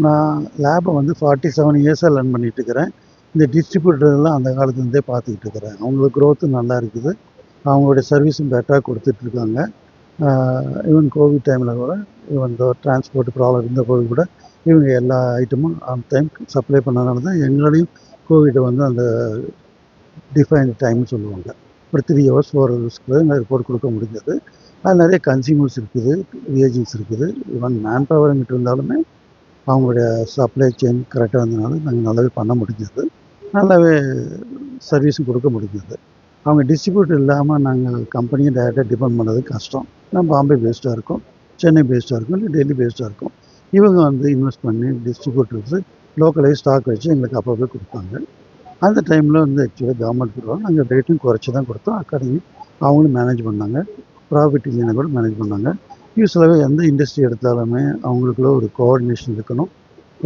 நான் லேபை வந்து 47 இயர்ஸாக ரன் பண்ணிகிட்ருக்கிறேன். இந்த டிஸ்ட்ரிபியூட்டர்லாம் அந்த காலத்துலேருந்தே பார்த்துக்கிட்டு இருக்கிறேன். அவங்களுக்கு க்ரோத்தும் நல்லா இருக்குது. அவங்களுடைய சர்வீஸும் பெட்டராக கொடுத்துட்ருக்காங்க. ஈவன் கோவிட் டைமில் கூட ஈவன் டிரான்ஸ்போர்ட் ப்ராப்ளம் இருந்தபோது கூட இவங்க எல்லா ஐட்டமும் ஆன் டைம் சப்ளை பண்ணனால தான் எங்களாலையும் கோவிட்டை வந்து அந்த டிஃபைன்ட் டைம்னு சொல்லுவாங்க. ஒரு 3 ஹவர்ஸ் 4 ஹவர்ஸ்க்குள்ள ரிப்போர்ட் கொடுக்க முடிஞ்சது. அது நிறைய கன்சியூமர்ஸ் இருக்குது, ரியேஜன்ஸ் இருக்குது. ஈவன் மேன் பவர் எங்கிட்ட இருந்தாலுமே அவங்களுடைய சப்ளை செயின் கரெக்டாக இருந்தனால நாங்கள் நல்லாவே பண்ண முடிஞ்சது. நல்லாவே சர்வீஸும் கொடுக்க முடிஞ்சது. அவங்க டிஸ்ட்ரிபியூட்டர் இல்லாமல் நாங்கள் கம்பெனியை டைரெக்டாக டிபெண்ட் பண்ணுறது கஷ்டம். நான் பாம்பே பேஸ்டாக இருக்கோம், சென்னை பேஸ்டாக இருக்கும், இல்லை டெல்லி பேஸ்டாக இருக்கும். இவங்க வந்து இன்வெஸ்ட் பண்ணி டிஸ்ட்ரிபியூட்டர்ஸு லோக்கலைஸ் ஸ்டாக் வச்சு எங்களுக்கு அப்பப்போ கொடுப்பாங்க. அந்த டைமில் வந்து ஆக்சுவலாக கவர்மெண்ட் கொடுப்பாங்க. நாங்கள் ரேட்டும் குறைச்சி தான் கொடுத்தோம். அக்கார்டிங்லி அவங்களும் மேனேஜ் பண்ணாங்க. ப்ராஃபிட் இல்லைன்னா கூட மேனேஜ் பண்ணாங்க. யூஸ்வலாகவே எந்த இண்டஸ்ட்ரி எடுத்தாலுமே அவங்களுக்குள்ள ஒரு கோஆர்டினேஷன் இருக்கணும்.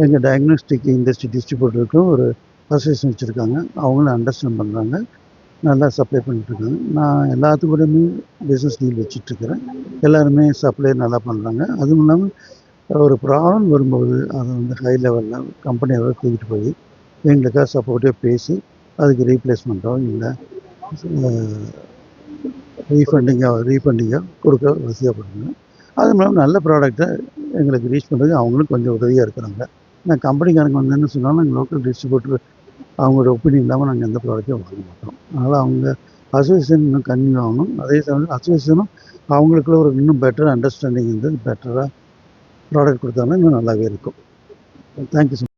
எங்கள் டயக்னோஸ்டிக் இண்டஸ்ட்ரி டிஸ்ட்ரிபியூட்டருக்கும் ஒரு அசோசியேஷன் வச்சுருக்காங்க. அவங்களும் அண்டர்ஸ்டாண்ட் பண்ணுறாங்க, நல்லா சப்ளை பண்ணிட்டுருக்காங்க. நான் எல்லாத்துக்கூடயுமே பிஸ்னஸ் டீல் வச்சிட்ருக்கிறேன். எல்லாருமே சப்ளை நல்லா பண்ணுறாங்க. அதுவும் இல்லாமல் ஒரு ப்ராப்ளம் வரும்போது அதை வந்து ஹை லெவலில் கம்பெனி அளவில் தூக்கிட்டு போய் எங்களுக்காக சப்போர்ட்டிவாக பேசி அதுக்கு ரீப்ளேஸ்மெண்ட்டோ இல்லை ரீஃபண்டிங்காக கொடுக்க வசதியாக பண்ணுங்க. அதுவும் இல்லாமல் நல்ல ப்ராடக்டை எங்களுக்கு ரீச் பண்ணுறதுக்கு அவங்களும் கொஞ்சம் உதவியாக இருக்கிறாங்க. நான் கம்பெனிக்காரங்க வந்து என்ன சொன்னாலும் நாங்கள் லோக்கல் டிஸ்ட்ரிபியூட்டர் அவங்களோட ஒப்பீனியன் இல்லாமல் நாங்கள் எந்த ப்ராடக்ட்டையும் வாங்க மாட்டோம். அதனால் அவங்க அசோசியேஷன் இன்னும் கன்டினியூ ஆகணும். அதே சமயம் அசோசியேஷனும் அவங்களுக்குள்ள ஒரு இன்னும் பெட்டர் அண்டர்ஸ்டாண்டிங் இருந்து பெட்டராக ப்ராடக்ட் கொடுத்தாங்கன்னா இன்னும் நல்லாவே இருக்கும். Thank you so much.